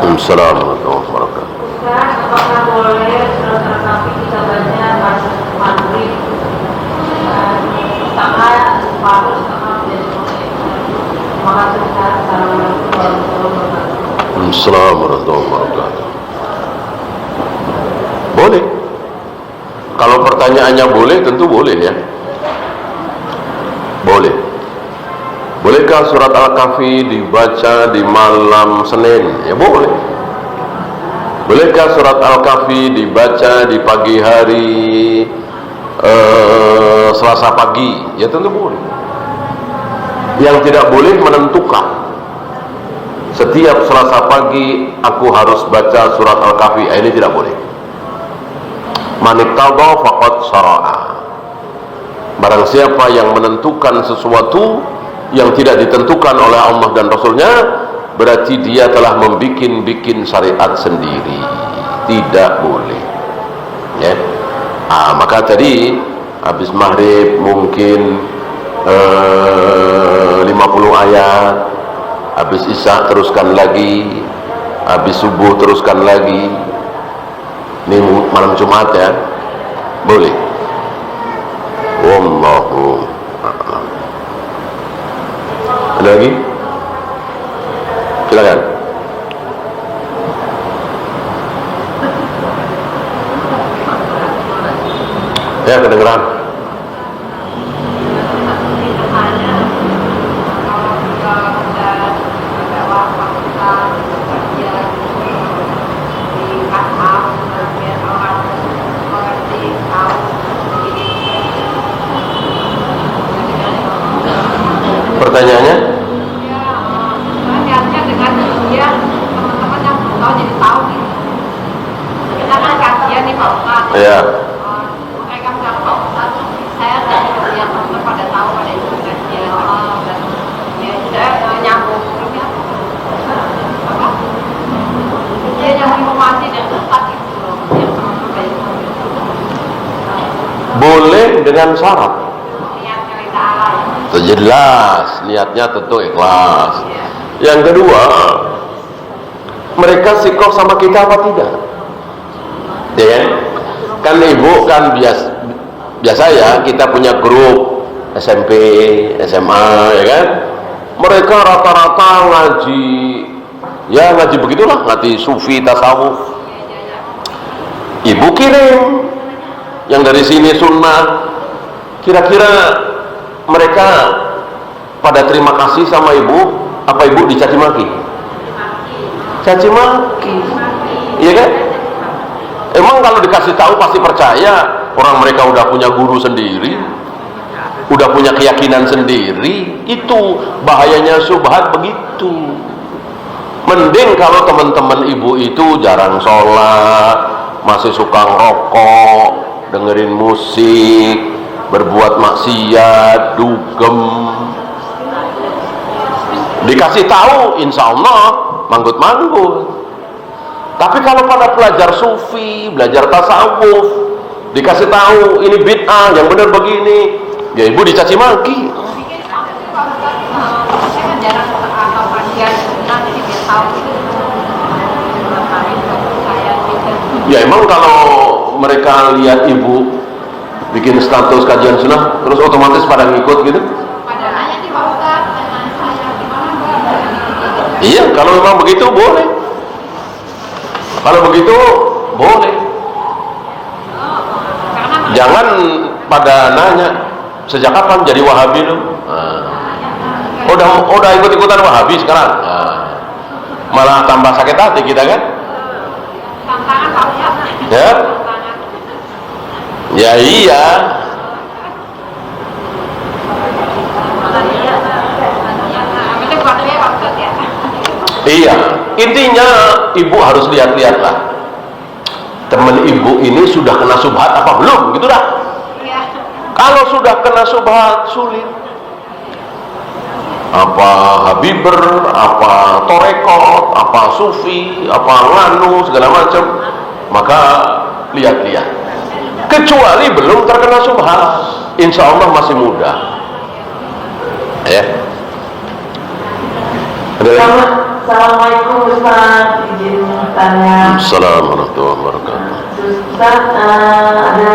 Assalamualaikum warahmatullahi wabarakatuh. Ustaz, apakah boleh surat Al-Kahfi kita baca pas maghrib setengah separuh setengah menjadi sore? Terima kasih Ustaz. Assalamualaikum warahmatullahi wabarakatuh. Assalamualaikum warahmatullahi wabarakatuh. Boleh. Kalau pertanyaannya boleh, tentu boleh ya. Boleh. Bolehkah surat Al-Kahfi dibaca di malam Senin? Ya boleh. Bolehkah surat Al-Kahfi dibaca di pagi hari Selasa pagi? Ya tentu boleh. Yang tidak boleh menentukan setiap Selasa pagi aku harus baca surat Al-Kahfi. Ini tidak boleh. Maniqtadha faqad syara'a. Barang siapa yang menentukan sesuatu yang tidak ditentukan oleh Allah dan Rasulnya, berarti dia telah membikin syariat sendiri. Tidak boleh ya. Maka tadi habis maghrib mungkin 50 ayat, habis isya teruskan lagi, habis subuh teruskan lagi. Ini malam Jumat ya, boleh. Wallahu a'lam. Ada lagi? Silakan. Ya, kedengeran. Pertanyaannya? Niatnya dengan dia teman-teman yang belum tahu jadi tahu nih. Kita kan kajian nih Pak Ustadz. Iya. Mereka bilang Pak Ustadz, saya tadi kajian teman pada tahu pada itu kajian. Dan ya saya nyambung terusnya. Apa? Dia nyambung informasi dan tepat itu loh. Yang teman-teman kayak itu. Boleh dengan syarat. Niatnya lillahi. Jelas niatnya tentu ikhlas. Yang kedua, mereka sikoh sama kita apa tidak? Ya kan ibu kan biasa ya, kita punya grup SMP, SMA ya kan. Mereka rata-rata ngaji, ya ngaji begitulah, ngaji sufi, tasawuf. Ibu kirim yang dari sini sunnah. Kira-kira mereka pada terima kasih sama ibu, apa ibu dicaci maki? Caci maki, iya kan? Emang kalau dikasih tahu pasti percaya? Orang mereka udah punya guru sendiri, udah punya keyakinan sendiri. Itu bahayanya syubhat begitu. Mending kalau teman-teman ibu itu jarang sholat, masih suka ngerokok, dengerin musik, berbuat maksiat, dugem, dikasih tahu insya Allah manggut-manggut. Tapi kalau pada pelajar sufi, belajar tasawuf, dikasih tahu ini bid'ah, yang benar begini, ya ibu dicaci maki. Ya emang kalau mereka lihat ibu bikin status kajian sunnah, terus otomatis pada ngikut gitu? Iya, kalau memang begitu boleh. Kalau begitu boleh. Jangan pada nanya sejak kapan jadi Wahabi lu? Udah ikut-ikutan Wahabi sekarang. Malah tambah sakit hati kita kan? Ya? Ya iya. Iya, intinya ibu harus lihat-lihat lah. Teman ibu ini sudah kena subhat apa belum, gitu dah. Kalau sudah kena subhat sulit. Apa Habiber, apa Torekot, apa Sufi, apa Nganu, segala macam. Maka lihat-lihat. Kecuali belum terkena subhat, insya Allah masih muda. Ya. Ada lagi? Assalamualaikum Ustaz, izin tanya. Assalamualaikum warahmatullahi wabarakatuh. Ustaz, ada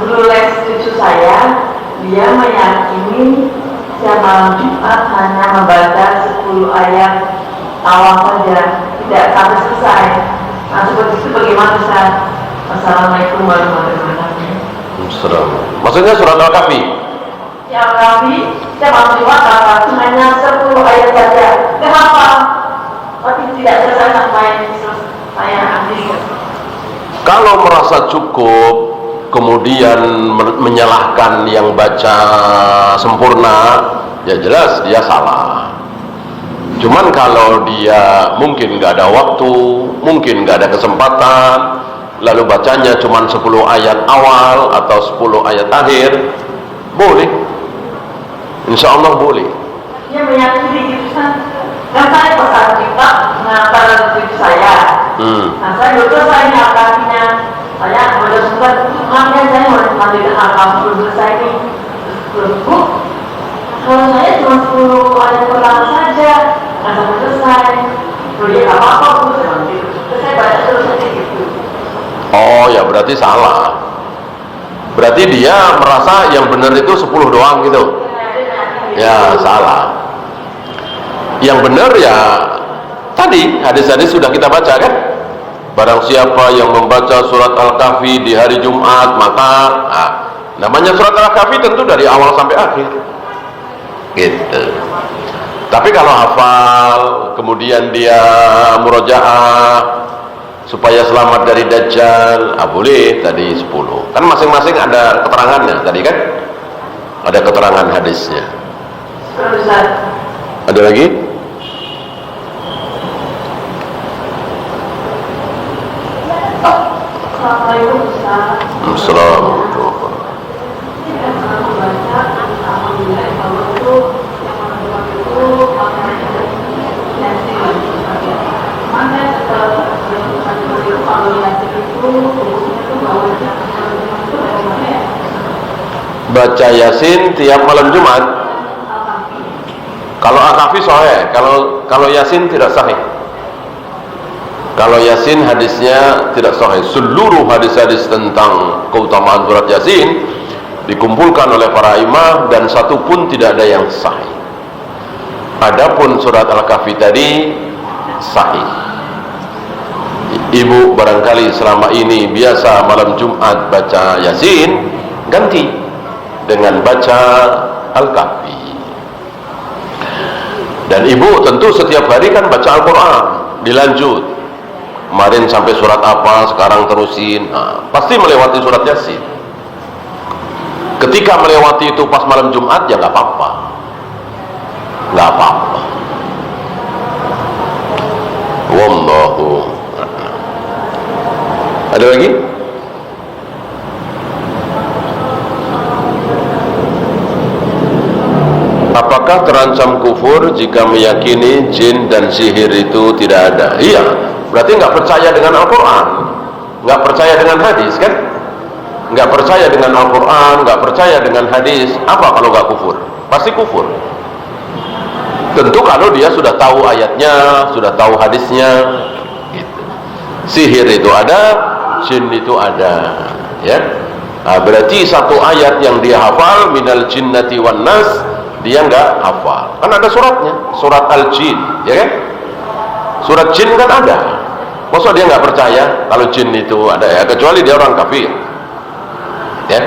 guru les cucu saya, dia meyakini setiap malam Jumat hanya membaca 10 ayat awal saja, tidak sampai selesai. Nah, seperti itu bagaimana Ustaz? Assalamualaikum warahmatullahi wabarakatuh. Assalamualaikum. Maksudnya surat Al-Kahfi? Ya Al-Kahfi, setiap malam Jumat Al-Kahfi hanya 10 ayat saja, kenapa? Tapi tidak selesai sampai saya habis. Kalau merasa cukup kemudian menyalahkan yang baca sempurna, ya jelas dia salah. Cuman kalau dia mungkin nggak ada waktu, mungkin nggak ada kesempatan, lalu bacanya cuma 10 ayat awal atau 10 ayat akhir, boleh, insya Allah boleh. Dia meyakini gitu kan saya pesan kita mengantar cucu saya. Nah saya belum selesai nih Al-Kahfinya, saya udah sempat maafnya saya mau lanjutkan Al-Kahfi belum selesai nih. Terus Bu, kalau saya cuma 10 ayat pertama saja nggak sampai selesai. Kalau dia nggak apa-apa Bu, saya bilang gitu. Terus saya baca terus aja gitu. Oh ya, berarti salah. Berarti dia merasa yang benar itu 10 doang gitu. Ya salah. Yang benar ya tadi hadis-hadis sudah kita baca kan. Barang siapa yang membaca surat Al-Kahfi di hari Jumat, maka namanya surat Al-Kahfi tentu dari awal sampai akhir gitu. Tapi kalau hafal kemudian dia murojaah supaya selamat dari Dajjal, boleh tadi 10. Kan masing-masing ada keterangannya tadi kan, ada keterangan hadisnya. Ada lagi? Assalamualaikum Ustaz. Assalamualaikum. Baca Yasin tiap malam Jumat. Kalau Al-Kahfi sahih, kalau Yasin tidak sahih. Kalau Yasin hadisnya tidak sahih. Seluruh hadis-hadis tentang keutamaan surat Yasin dikumpulkan oleh para imam dan satu pun tidak ada yang sahih. Adapun surat Al-Kahfi tadi sahih. Ibu barangkali selama ini biasa malam Jumat baca Yasin, ganti dengan baca Al-Kahfi. Dan ibu tentu setiap hari kan baca Al-Quran, dilanjut. Kemarin sampai surat apa, sekarang terusin. Pasti melewati surat Yasin. Ketika melewati itu pas malam Jumat, ya nggak apa-apa. Nggak apa-apa. Wallahu. Ada lagi? Apakah terancam kufur jika meyakini jin dan sihir itu tidak ada? Iya, berarti nggak percaya dengan Al-Quran, nggak percaya dengan hadis kan? Nggak percaya dengan Al-Quran, nggak percaya dengan hadis. Apa kalau nggak kufur? Pasti kufur. Tentu kalau dia sudah tahu ayatnya, sudah tahu hadisnya gitu. Sihir itu ada, jin itu ada, ya. Berarti satu ayat yang dia hafal, minal jinnati wan nas, dia nggak hafal. Kan ada suratnya, surat Al-Jin, ya kan? Surat jin kan ada. Masa dia nggak percaya kalau jin itu ada, ya? Kecuali dia orang kafir, ya.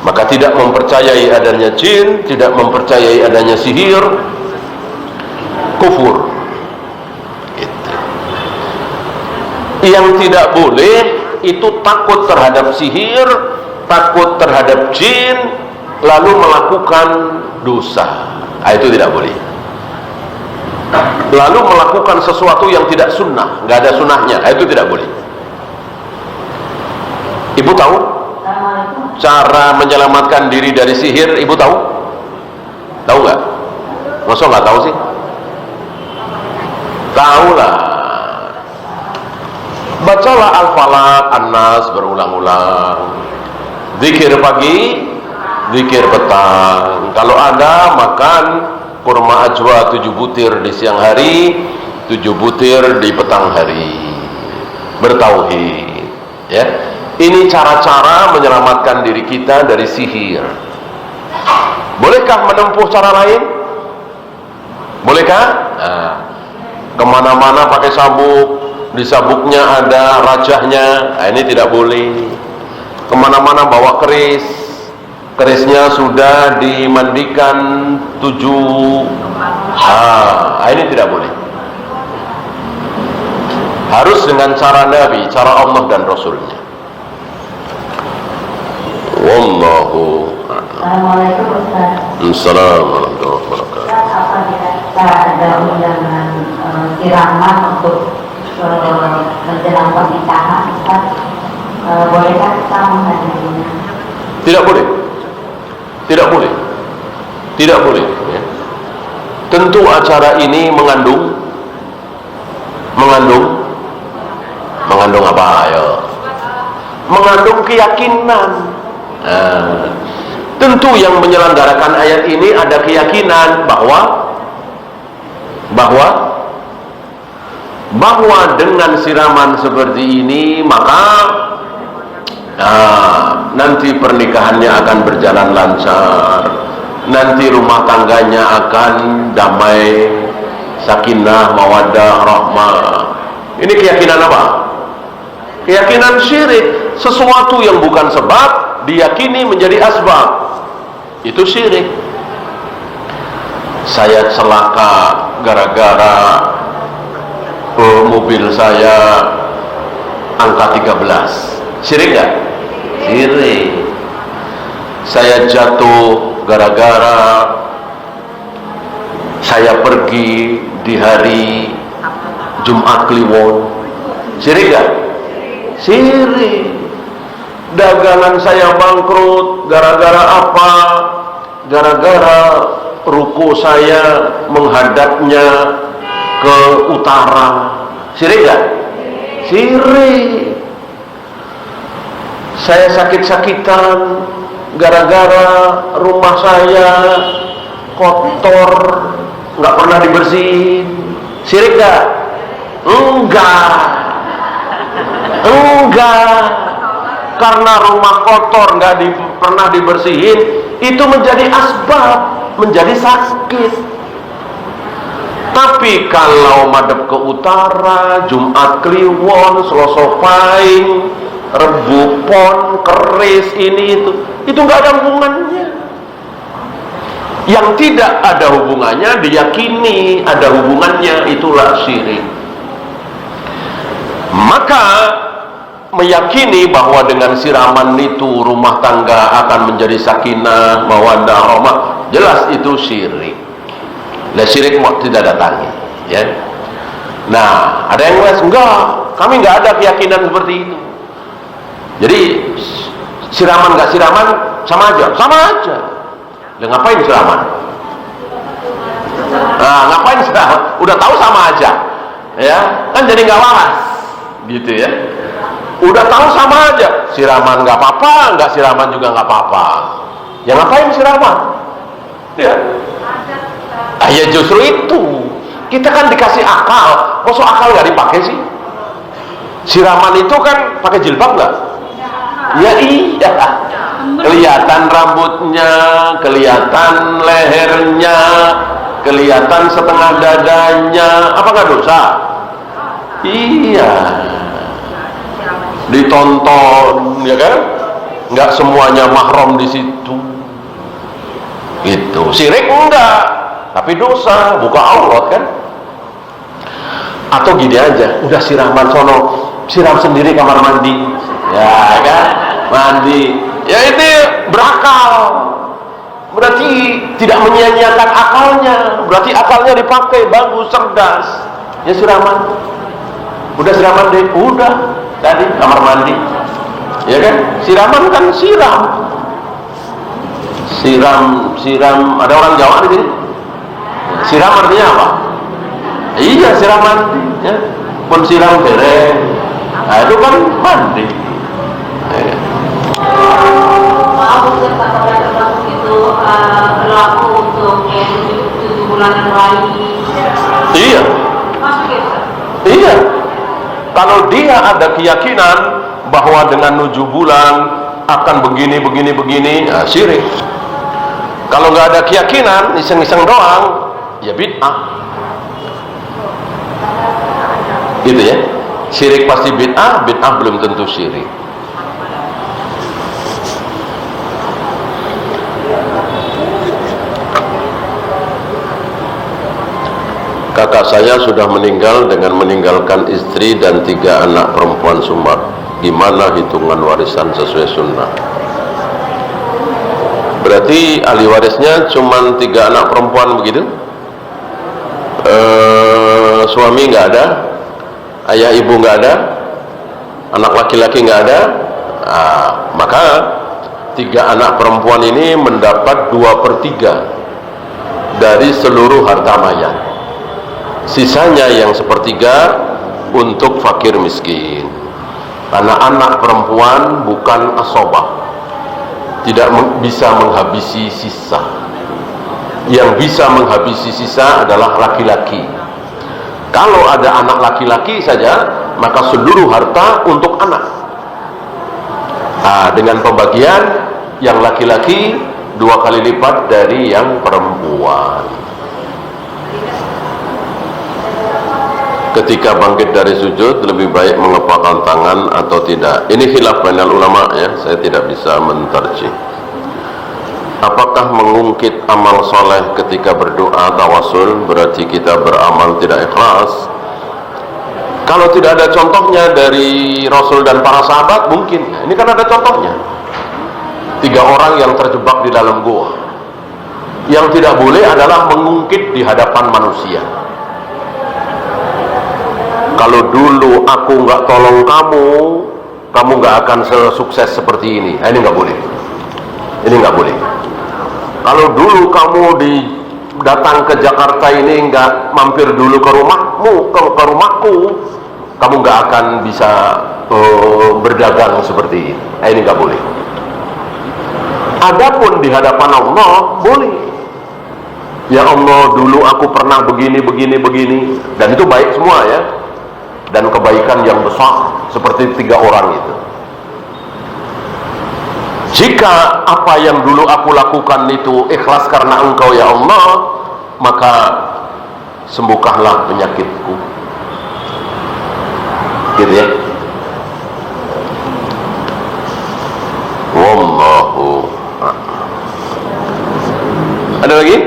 Maka tidak mempercayai adanya jin, tidak mempercayai adanya sihir, kufur. Gitu. Yang tidak boleh itu takut terhadap sihir, takut terhadap jin, lalu melakukan dosa. Itu tidak boleh. Lalu melakukan sesuatu yang tidak sunnah, nggak ada sunnahnya, itu tidak boleh. Ibu tahu cara menyelamatkan diri dari sihir? Ibu tahu? Tahu nggak? Masa nggak tahu sih? Tahu lah. Bacalah Al-Falaq, An-Nas berulang-ulang. Zikir pagi, zikir petang. Kalau ada, makan kurma ajwa 7 butir di siang hari, 7 butir di petang hari, bertauhid, ya. Ini cara-cara menyelamatkan diri kita dari sihir. Bolehkah menempuh cara lain? Bolehkah? Nah, kemana-mana pakai sabuk, di sabuknya ada rajahnya, nah, ini tidak boleh. Kemana-mana bawa keris, kerisnya sudah dimandikan 7, ini tidak boleh. Harus dengan cara Nabi, cara Allah dan Rasulnya. Wallahu Assalamualaikum Ustaz. Assalamualaikum warahmatullahi wabarakatuh. Ustaz, apa kita ada undangan siraman untuk menjelang pernikahan Ustaz? Bolehkah kita menghadirinya? Tidak boleh. Tidak boleh. Tidak boleh, ya. Tentu acara ini mengandung apa ya? Mengandung keyakinan. Tentu yang menyelenggarakan ayat ini ada keyakinan bahwa dengan siraman seperti ini maka nanti pernikahannya akan berjalan lancar, nanti rumah tangganya akan damai, sakinah, mawaddah, rahmah. Ini keyakinan apa? Keyakinan syirik. Sesuatu yang bukan sebab diyakini menjadi asbab, itu syirik. Saya celaka gara-gara mobil saya angka 13. Syirik nggak? Syirik. Saya jatuh gara-gara saya pergi di hari Jumat Kliwon. Syirik nggak? Syirik. Dagangan saya bangkrut gara-gara apa? Gara-gara ruko saya menghadapnya ke utara. Syirik nggak? Syirik. Saya sakit-sakitan gara-gara rumah saya kotor, nggak pernah dibersihin. Syirik nggak? Enggak. Karena rumah kotor nggak pernah dibersihin, itu menjadi asbab, menjadi sakit. Tapi kalau madep ke utara, Jumat Kliwon, Selasa Pahing, Rebu Pon, keris, ini itu nggak ada hubungannya. Yang tidak ada hubungannya diyakini ada hubungannya, itulah syirik. Maka meyakini bahwa dengan siraman itu rumah tangga akan menjadi sakinah, mawaddah, rahmah, jelas itu syirik. Nah, syirik tidak datangi, ya. Nah, ada yang bilang enggak, kami enggak ada keyakinan seperti itu. Jadi siraman enggak siraman sama aja, Lah ngapain siraman? Ngapain siraman? Udah tahu sama aja, ya kan, jadi nggak waras, gitu ya. Udah tahu sama aja, siraman nggak apa-apa, nggak siraman juga nggak apa-apa. Ya ngapain siraman? Ya. Ya justru itu. Kita kan dikasih akal, kok akal nggak dipakai sih? Siraman itu kan pakai jilbab nggak? Ya iya. Kelihatan rambutnya, kelihatan lehernya, kelihatan setengah dadanya. Apa nggak dosa? Iya. Ditonton, ya kan? Nggak semuanya mahram di situ. Gitu. Syirik enggak, tapi dosa, buka aurat kan? Atau gini aja, udah siraman sono, siram sendiri kamar mandi, ya kan? Mandi, ya ini berakal. Berarti tidak menyia-nyiakan akalnya, berarti akalnya dipakai, bagus, cerdas. Ya siraman, udah siraman deh, udah tadi kamar mandi, ya kan? Siraman kan siram. Ada orang Jawa di sini? Siram artinya apa? Iya, siram mandi, ya. Pun siram dereng. Nah, itu kan mandi. Ya. Maaf Ustaz, apakah termasuk itu berlaku untuk 7 bulan yang lain? Iya. Masuk itu? Kalau dia ada keyakinan bahwa dengan 7 bulan akan begini, ya syirik. Kalau nggak ada keyakinan, iseng-iseng doang, ya bid'ah. Gitu ya. Syirik pasti bid'ah, bid'ah belum tentu syirik. Kakak saya sudah meninggal dengan meninggalkan istri dan 3 anak perempuan sumbat. Gimana hitungan warisan sesuai sunnah? Berarti ahli warisnya cuma 3 anak perempuan begitu? Suami nggak ada, ayah ibu nggak ada, anak laki-laki nggak ada. Maka 3 anak perempuan ini mendapat 2/3 dari seluruh harta mayat. Sisanya yang 1/3 untuk fakir miskin. Anak-anak perempuan bukan asobah, tidak bisa menghabisi sisa. Yang bisa menghabisi sisa adalah laki-laki. Kalau ada anak laki-laki saja, maka seluruh harta untuk anak. Dengan pembagian yang laki-laki 2 kali lipat dari yang perempuan. Ketika bangkit dari sujud, lebih baik mengepalkan tangan atau tidak? Ini khilaf bainal ulama ya, saya tidak bisa mentarjih. Apakah mengungkit amal soleh ketika berdoa tawasul berarti kita beramal tidak ikhlas? Kalau tidak ada contohnya dari Rasul dan para sahabat, mungkin. Ini kan ada contohnya. 3 orang yang terjebak di dalam gua. Yang tidak boleh adalah mengungkit di hadapan manusia. Kalau dulu aku nggak tolong kamu nggak akan sukses seperti ini. Ini nggak boleh. Ini nggak boleh. Kalau dulu kamu datang ke Jakarta ini nggak mampir dulu ke rumahku, kamu nggak akan bisa berdagang seperti ini. Ini nggak boleh. Adapun di hadapan Allah boleh. Ya Allah, dulu aku pernah begini, dan itu baik semua ya. Dan kebaikan yang besar seperti 3 orang itu. Jika apa yang dulu aku lakukan itu ikhlas karena Engkau ya Allah, maka sembuhkanlah penyakitku. Gitu ya. Wallahu a'lam. Ada lagi?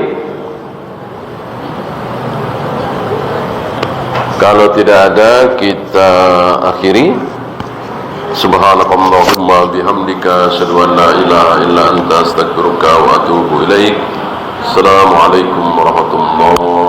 Kalau tidak ada, kita akhiri. Subhanakallahumma bihamdika asyhadu an la ilaha illa anta astaghfiruka wa atubu ilaik. Assalamualaikum warahmatullahi